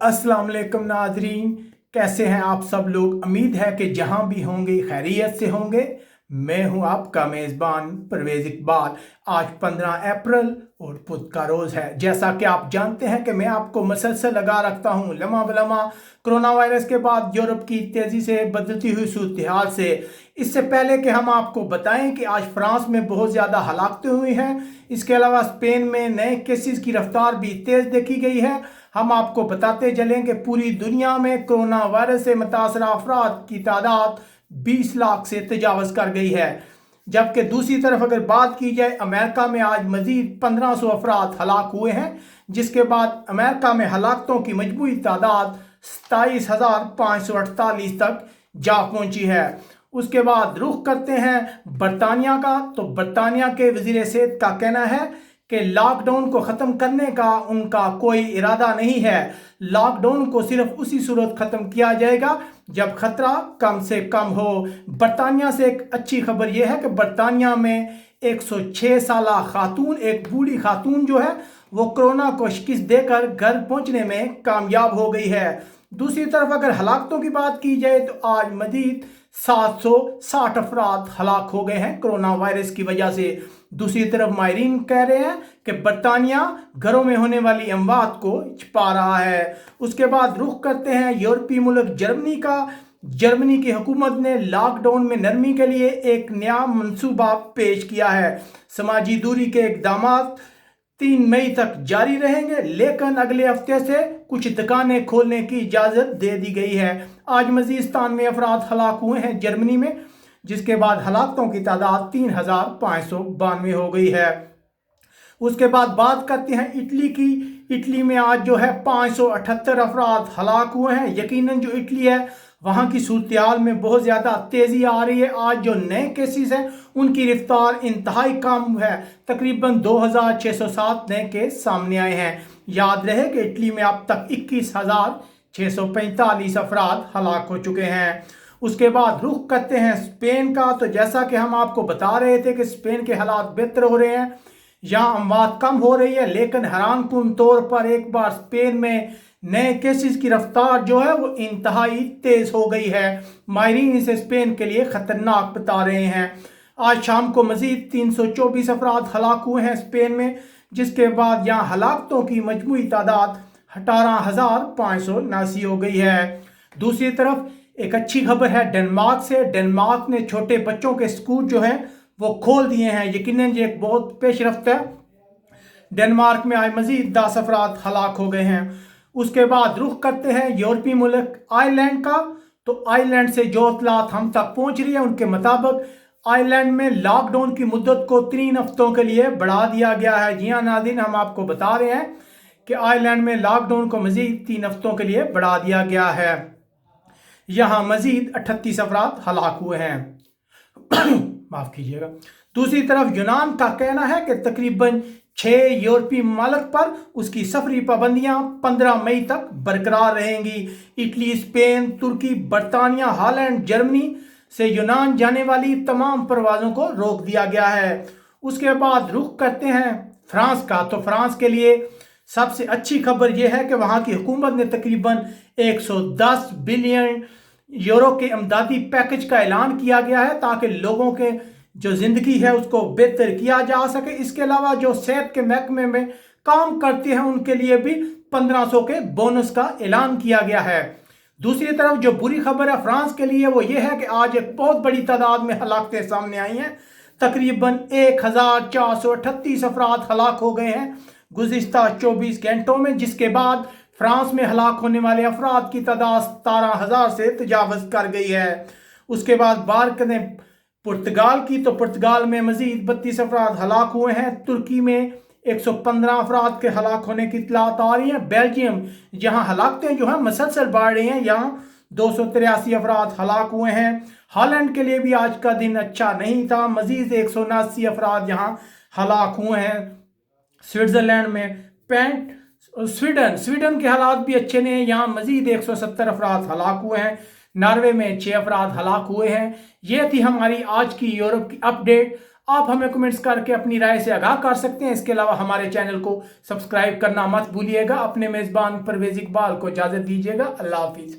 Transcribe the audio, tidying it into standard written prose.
अस्सलाम वालेकुम नाजरीन, कैसे हैं आप सब लोग। उम्मीद है कि जहां भी होंगे खैरियत से होंगे। मैं हूं आपका मेज़बान परवेज़ इकबाल। आज 15 अप्रैल और बुध का रोज़ है। जैसा कि आप जानते हैं कि मैं आपको मसलसल लगा रखता हूं लम्हा बलम्हा कोरोना वायरस के बाद यूरोप की तेज़ी से बदलती हुई सूरत हाल से। इससे पहले कि हम आपको बताएं कि आज फ्रांस में बहुत ज़्यादा हलाकतें हुई हैं, इसके अलावा स्पेन में नए केसेस की रफ्तार भी तेज़ देखी गई है। हम आपको बताते चलें कि पूरी दुनिया में कोरोना वायरस से मुतासरा अफराद की तादाद 20 लाख से तजावज़ कर गई है। जबकि दूसरी तरफ अगर बात की जाए, अमेरिका में आज मजीद 1500 अफराद हलाक हुए हैं, जिसके बाद अमेरिका में हलाकतों की मजमूई तादाद 27,548 तक जा पहुंची है। उसके बाद रुख करते हैं बरतानिया का। तो बरतानिया के वजीर सेहत का कहना है कि लॉकडाउन को ख़त्म करने का उनका कोई इरादा नहीं है। लॉकडाउन को सिर्फ उसी सूरत ख़त्म किया जाएगा जब ख़तरा कम से कम हो। बरतानिया से एक अच्छी खबर यह है कि बरतानिया में 106 साला खातून, एक बूढ़ी खातून जो है वो कोरोना को शिकस्त देकर घर पहुंचने में कामयाब हो गई है। दूसरी तरफ अगर हलाकतों की बात की जाए तो आज मजीद 760 अफराद हलाक हो गए हैं कोरोना वायरस की वजह से। दूसरी तरफ माहिरीन कह रहे हैं कि बरतानिया घरों में होने वाली अमवात को छिपा रहा है। उसके बाद रुख करते हैं यूरोपीय मुल्क जर्मनी का। जर्मनी की हुकूमत ने लॉकडाउन में नरमी के लिए एक नया मंसूबा पेश किया है। समाजी दूरी के इकदाम 3 मई तक जारी रहेंगे, लेकिन अगले हफ्ते से कुछ दुकानें खोलने की इजाज़त दे दी गई है। आज मज़ीद 93 अफराद हलाक हुए हैं जर्मनी में, जिसके बाद हलाकतों की तादाद 3,592 हो गई है। उसके बाद बात करते हैं इटली की। इटली में आज जो है 578 अफराद हलाक हुए हैं। यकीनन जो इटली है वहाँ की सूरत हाल में बहुत ज़्यादा तेज़ी आ रही है। आज जो नए केसेस हैं उनकी रफ्तार इंतहाई कम है, तकरीबन 2,607 नए केस सामने आए हैं। याद रहे कि इटली में अब तक 21,645 अफराद हलाक हो चुके हैं। उसके बाद रुख करते हैं स्पेन का। तो जैसा कि हम आपको बता रहे थे कि स्पेन के हालात बेहतर हो रहे हैं, यहाँ अमवात कम हो रही है, लेकिन हैरानकुन तौर पर एक बार स्पेन में नए केसेस की रफ्तार जो है वो इंतहाई तेज हो गई है। माहिरीन इसे स्पेन के लिए खतरनाक बता रहे हैं। आज शाम को मजीद 324 अफराद हलाक हुए हैं स्पेन में, जिसके बाद यहाँ हलाकतों की मजमूई तादाद 18,579 हो गई है। दूसरी तरफ एक अच्छी खबर है डेनमार्क से। डेनमार्क ने छोटे बच्चों के स्कूल जो है वो खोल दिए हैं। यकीनन ये एक बहुत पेशरफ्त है। डेनमार्क में आज मजीद 10 अफराद हलाक हो गए हैं। उसके बाद रुख करते हैं यूरोपीय मुल्क आयरलैंड का। तो आयरलैंड से जो इतलात हम तक पहुंच रही है उनके मुताबिक आयरलैंड में लॉकडाउन की मुद्दत को 3 हफ्तों के लिए बढ़ा दिया गया है। जी हाँ नाज़रीन, हम आपको बता रहे हैं कि आयरलैंड में लॉकडाउन को मजीद 3 हफ्तों के लिए बढ़ा दिया गया है। यहाँ मजीद 38 अफराद हलाक हुए हैं। माफ कीजिएगा। दूसरी तरफ यूनान का कहना है कि तकरीबन 6 यूरोपीय मुल्क पर उसकी सफरी पाबंदियां 15 मई तक बरकरार रहेंगी। इटली, स्पेन, तुर्की, बरतानिया, हॉलैंड, जर्मनी से यूनान जाने वाली तमाम परवाज़ों को रोक दिया गया है। उसके बाद रुख करते हैं फ्रांस का। तो फ्रांस के लिए सबसे अच्छी खबर यह है कि वहाँ की हुकूमत ने तकरीबन 110 बिलियन यूरो के इमदादी पैकेज का ऐलान किया गया है, ताकि लोगों के जो ज़िंदगी है उसको बेहतर किया जा सके। इसके अलावा जो सेहत के महकमे में काम करते हैं उनके लिए भी 1500 के बोनस का ऐलान किया गया है। दूसरी तरफ जो बुरी खबर है फ्रांस के लिए वो ये है कि आज एक बहुत बड़ी तादाद में हलाकतें सामने आई हैं। तकरीबन 1,438 अफराद हलाक हो गए हैं गुज़िश्ता 24 घंटों में, जिसके बाद फ्रांस में हलाक होने वाले अफराद की तादाद 17,000 से तजावज़ कर गई है। उसके बाद बात करें पुर्तगाल की। तो पुर्तगाल में मजीद 32 अफराद हलाक हुए हैं। तुर्की में 115 अफराद के हलाक होने की इतलात आ रही हैं। बेल्जियम, जहां हलाकतें जो हैं मसलसल बढ़ रही हैं, यहाँ 283 अफराद हलाक हुए हैं। हॉलैंड के लिए भी आज का दिन अच्छा नहीं था, मजीद 179 अफराद यहाँ हलाक हुए हैं। स्विट्ज़रलैंड में स्वीडन के हालात भी अच्छे नहीं हैं, यहाँ मजीद 170 अफराद हलाक हुए हैं। नॉर्वे में 6 अफराद हलाक हुए हैं। ये थी हमारी आज की यूरोप की अपडेट। آپ ہمیں کمنٹس کر کے اپنی رائے سے آگاہ کر سکتے ہیں. اس کے علاوہ ہمارے چینل کو سبسکرائب کرنا مت بھولیے گا. اپنے میزبان پرویز اقبال کو اجازت دیجیے گا. اللہ حافظ.